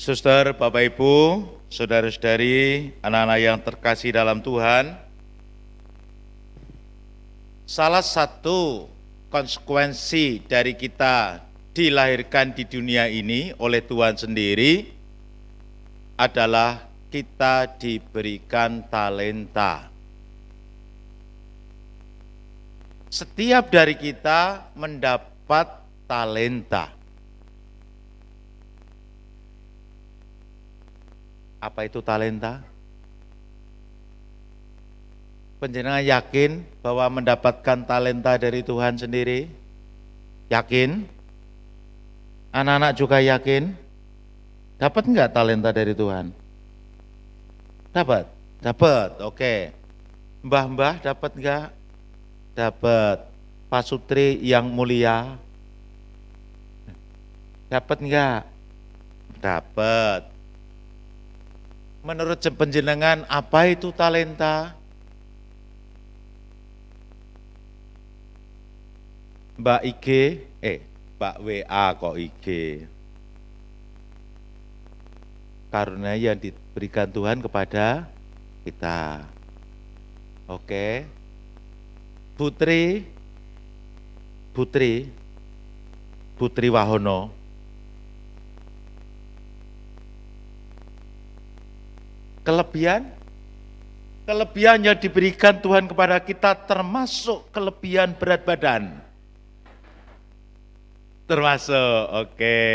Suster, Bapak Ibu, saudara-saudari, anak-anak yang terkasih dalam Tuhan, salah satu konsekuensi dari kita dilahirkan di dunia ini oleh Tuhan sendiri adalah kita diberikan talenta. Setiap dari kita mendapat talenta. Apa itu talenta? Panjenengan yakin bahwa mendapatkan talenta dari Tuhan sendiri? Yakin? Anak-anak juga yakin? Dapat enggak talenta dari Tuhan? Dapat? Dapat, oke. Mbah-mbah dapat enggak? Dapat. Pak Sutri yang mulia? Dapat enggak? Dapat. Menurut panjenengan apa itu talenta? Mbak IG, Mbak WA kok IG. Karunia yang diberikan Tuhan kepada kita. Oke. Putri Wahono. Kelebihan yang diberikan Tuhan kepada kita termasuk kelebihan berat badan. Termasuk, oke.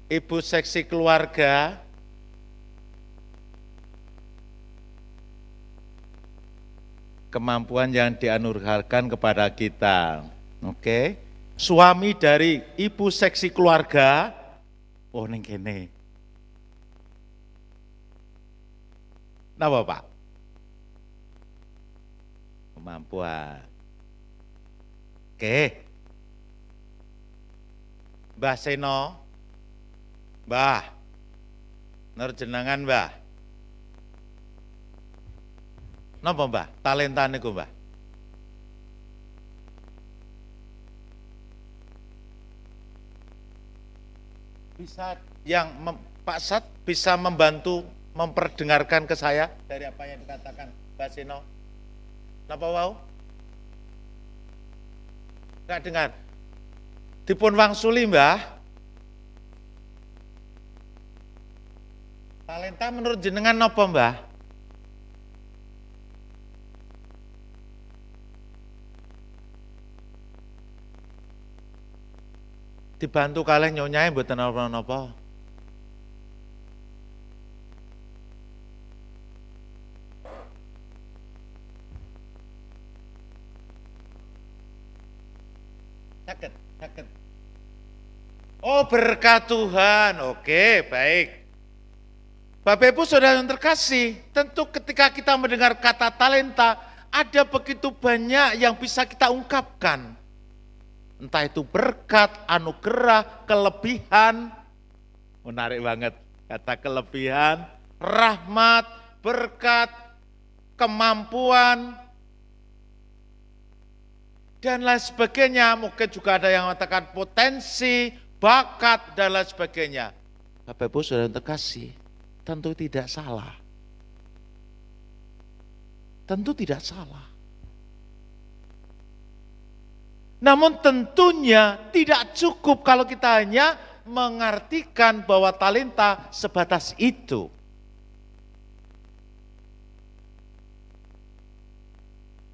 Ibu seksi keluarga, kemampuan yang dianugerahkan kepada kita, oke. Suami dari ibu seksi keluarga, oh ning kene. Napa Pak? Kemampuan. Oke. Mbah Seno, Mbah, nur jenengan Mbah. Napa Mbah? Talenta niku Mbah? Bisa Pak Sat bisa membantu memperdengarkan ke saya dari apa yang dikatakan Mbak Sino? Napa wau? Enggak dengar. Dipun wangsuli Mbah. Talenta menurut jenengan napa Mbah? Dibantu kalih nyonyae mboten napa-napa. Sakit. Oh, berkat Tuhan. Oke, baik. Bapak Ibu Saudara yang terkasih, tentu ketika kita mendengar kata talenta, ada begitu banyak yang bisa kita ungkapkan. Entah itu berkat, anugerah, kelebihan, menarik banget kata kelebihan, rahmat, berkat, kemampuan, dan lain sebagainya. Mungkin juga ada yang mengatakan potensi, bakat, dan lain sebagainya. Bapak Ibu Saudara terkasih, tentu tidak salah. Tentu tidak salah. Namun tentunya tidak cukup kalau kita hanya mengartikan bahwa talenta sebatas itu.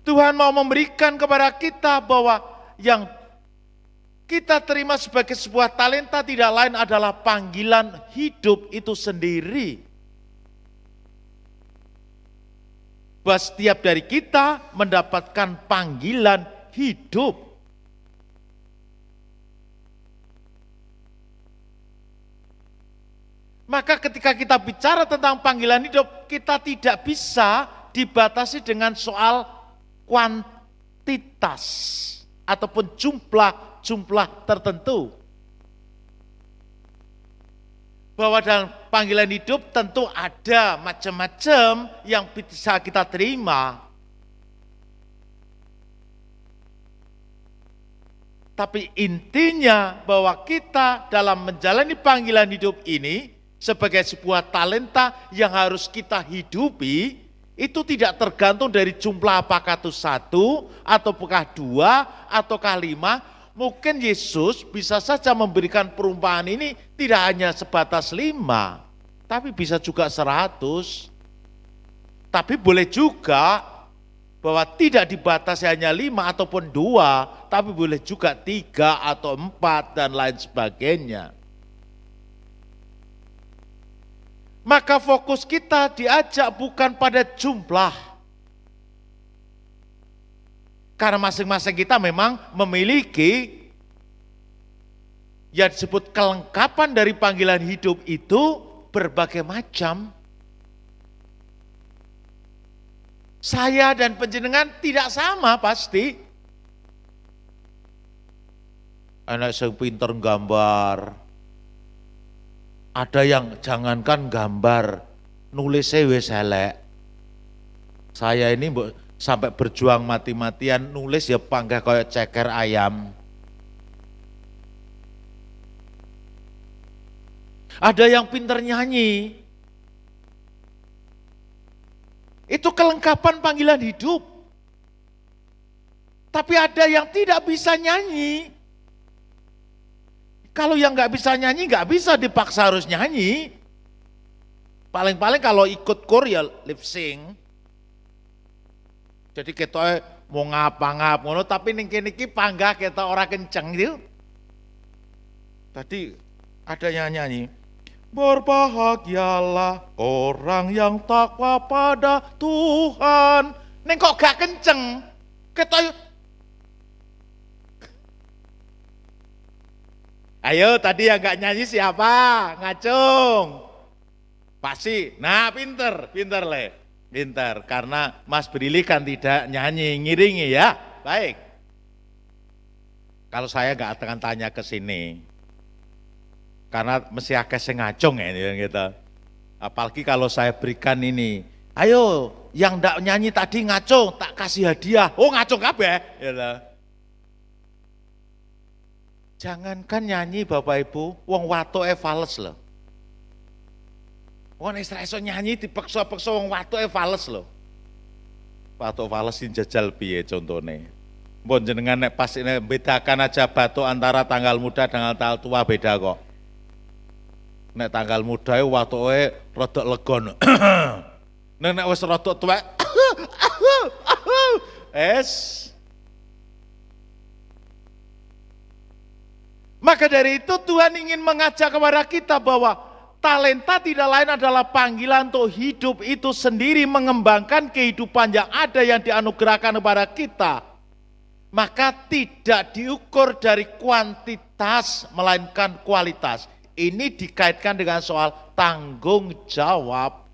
Tuhan mau memberikan kepada kita bahwa yang kita terima sebagai sebuah talenta tidak lain adalah panggilan hidup itu sendiri. Bahwa setiap dari kita mendapatkan panggilan hidup. Maka ketika kita bicara tentang panggilan hidup, kita tidak bisa dibatasi dengan soal kuantitas ataupun jumlah tertentu. Bahwa dalam panggilan hidup tentu ada macam-macam yang bisa kita terima. Tapi intinya bahwa kita dalam menjalani panggilan hidup ini sebagai sebuah talenta yang harus kita hidupi, itu tidak tergantung dari jumlah apakah itu 1, ataukah 2, ataukah 5. Mungkin Yesus bisa saja memberikan perumpamaan ini tidak hanya sebatas 5, tapi bisa juga 100. Tapi boleh juga bahwa tidak dibatasi hanya 5 ataupun 2, tapi boleh juga 3 atau 4 dan lain sebagainya. Maka fokus kita diajak bukan pada jumlah. Karena masing-masing kita memang memiliki yang disebut kelengkapan dari panggilan hidup itu berbagai macam. Saya dan panjenengan tidak sama pasti. Anak yang pinter gambar. Ada yang jangankan gambar, nulisnya wis elek. Saya ini sampai berjuang mati-matian nulis ya panggah kayak ceker ayam. Ada yang pinter nyanyi. Itu kelengkapan panggilan hidup. Tapi ada yang tidak bisa nyanyi. Kalau yang nggak bisa nyanyi, nggak bisa dipaksa harus nyanyi. Paling-paling kalau ikut kor ya lip sync. Jadi kita mau ngapa-ngap ngono, tapi ning kene iki panggah kita ora kenceng gitu. Tadi ada yang nyanyi. Berbahagialah orang yang takwa pada Tuhan. Neng kok gak kenceng? Ayo tadi yang gak nyanyi siapa? Ngacung. Pasti. Nah pinter le. Pinter. Karena Mas Brili kan tidak nyanyi, ngiringi ya. Baik. Kalau saya gak akan tanya ke sini. Karena mesti akeh sing ngacung ya gitu. Apalagi kalau saya berikan ini, ayo yang ndak nyanyi tadi ngacung, tak kasih hadiah. Oh ngacung kabeh, gitu. Jangankan nyanyi Bapak Ibu, wong watoke fales loh. Wong nek iso nyanyi dipaksa-paksa wong watoke fales loh. Watok fales jajal piye contone? Mbon jenengan nek pas ini bedakan aja batuk antara tanggal muda dengan tanggal tua beda kok. Nek tanggal muda itu watuke rada legon. Nek wis rada tuwek Maka dari itu Tuhan ingin mengajak kepada kita bahwa talenta tidak lain adalah panggilan untuk hidup itu sendiri, mengembangkan kehidupan yang ada yang dianugerahkan kepada kita. Maka tidak diukur dari kuantitas melainkan kualitas. Ini dikaitkan dengan soal tanggung jawab.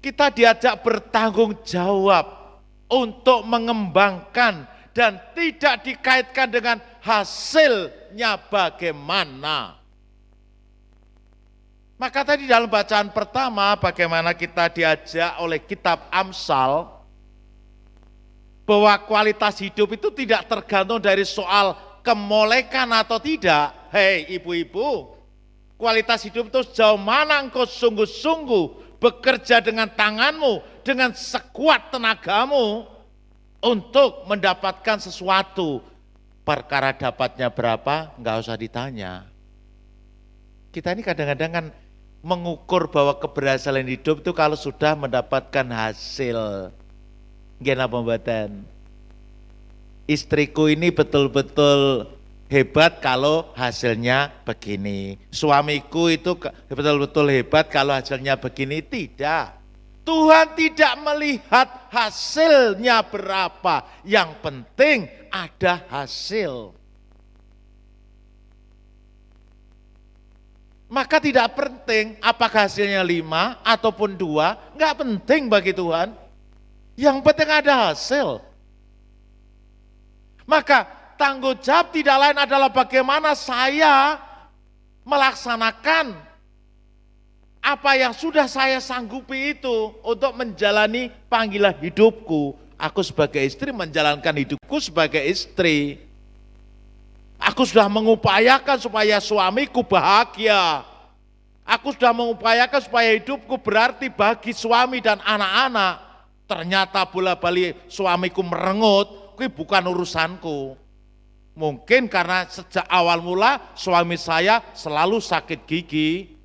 Kita diajak bertanggung jawab untuk mengembangkan dan tidak dikaitkan dengan hasilnya bagaimana. Maka tadi dalam bacaan pertama bagaimana kita diajak oleh kitab Amsal bahwa kualitas hidup itu tidak tergantung dari soal kemolekan atau tidak. Hei ibu-ibu, kualitas hidup itu sejauh mana engkau sungguh-sungguh bekerja dengan tanganmu, dengan sekuat tenagamu untuk mendapatkan sesuatu. Perkara dapatnya berapa, enggak usah ditanya. Kita ini kadang-kadang kan mengukur bahwa keberhasilan hidup itu kalau sudah mendapatkan hasil. Nggih napa mboten? Istriku ini betul-betul hebat kalau hasilnya begini. Suamiku itu betul-betul hebat kalau hasilnya begini. Tidak. Tuhan tidak melihat hasilnya berapa. Yang penting ada hasil. Maka tidak penting apakah hasilnya 5 ataupun 2. Enggak penting bagi Tuhan. Yang penting ada hasil. Maka tanggung jawab tidak lain adalah bagaimana saya melaksanakan apa yang sudah saya sanggupi itu untuk menjalani panggilan hidupku. aku sebagai istri menjalankan hidupku sebagai istri. Aku sudah mengupayakan supaya suamiku bahagia. Aku sudah mengupayakan supaya hidupku berarti bagi suami dan anak-anak. Ternyata bola-balik suamiku merengut, itu bukan urusanku. Mungkin karena sejak awal mula suami saya selalu sakit gigi.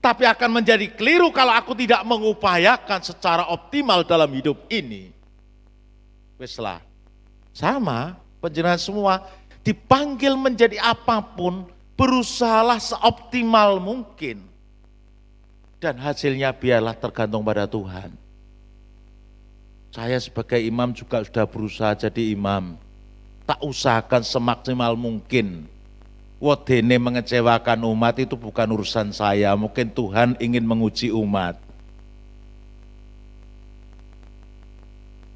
Tapi akan menjadi keliru kalau aku tidak mengupayakan secara optimal dalam hidup ini. Weslah, sama panjenengan semua dipanggil menjadi apapun, berusahalah seoptimal mungkin. Dan hasilnya biarlah tergantung pada Tuhan. Saya sebagai imam juga sudah berusaha jadi imam. Tak usahakan semaksimal mungkin. Wedene mengecewakan umat itu bukan urusan saya, mungkin Tuhan ingin menguji umat.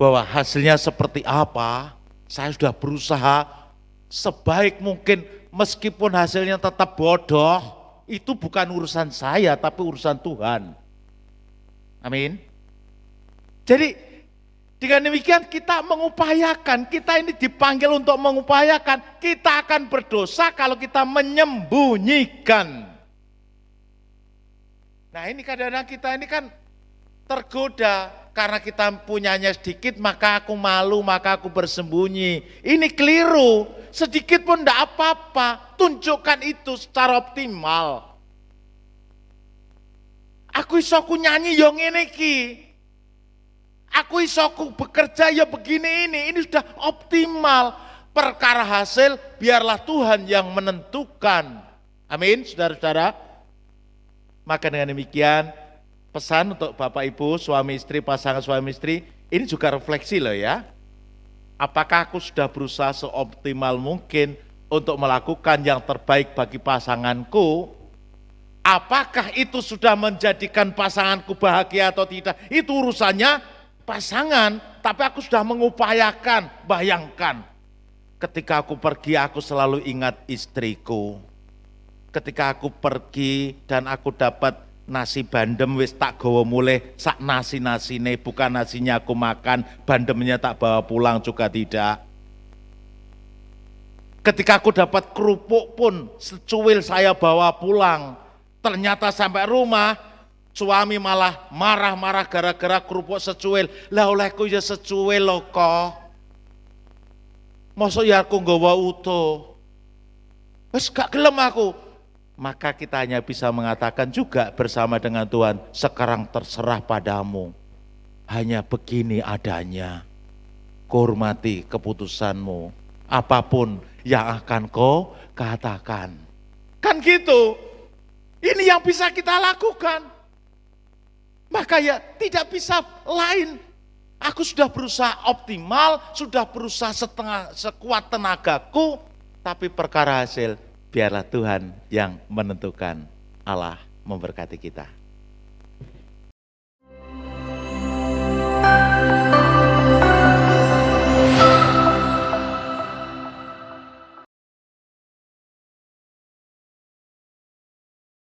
Bahwa hasilnya seperti apa, saya sudah berusaha sebaik mungkin, meskipun hasilnya tetap bodoh, itu bukan urusan saya, tapi urusan Tuhan. Amin. Jadi dengan demikian kita mengupayakan, kita ini dipanggil untuk mengupayakan, kita akan berdosa kalau kita menyembunyikan. Nah ini kadang-kadang kita ini kan tergoda, karena kita punyanya sedikit maka aku malu, maka aku bersembunyi. Ini keliru, sedikit pun tidak apa-apa, tunjukkan itu secara optimal. Aku iso ku nyanyi yang ngene iki. Aku isoku bekerja ya begini ini sudah optimal. Perkara hasil biarlah Tuhan yang menentukan. Amin, saudara-saudara. Maka dengan demikian pesan untuk Bapak Ibu, suami istri, pasangan suami istri, ini juga refleksi loh ya. Apakah aku sudah berusaha seoptimal mungkin untuk melakukan yang terbaik bagi pasanganku? Apakah itu sudah menjadikan pasanganku bahagia atau tidak? Itu urusannya pasangan, tapi aku sudah mengupayakan. Bayangkan, ketika aku pergi aku selalu ingat istriku. Ketika aku pergi dan aku dapat nasi bandem wis tak gawa mulih sak nasi-nasine, bukan nasinya aku makan, bandemnya tak bawa pulang juga tidak. Ketika aku dapat kerupuk pun secuil saya bawa pulang. Ternyata sampai rumah suami malah marah-marah gara-gara kerupuk secuil. Lah olehku ya secuil loh kok. Masa ya aku nggawa utuh. Wes gak gelem aku. Maka kita hanya bisa mengatakan juga bersama dengan Tuhan, sekarang terserah padamu. Hanya begini adanya. Hormati keputusanmu. Apapun yang akan kau katakan. Kan gitu. Ini yang bisa kita lakukan. Maka ya tidak bisa lain. Aku sudah berusaha optimal, sudah berusaha sekuat tenagaku, tapi perkara hasil biarlah Tuhan yang menentukan. Allah memberkati kita.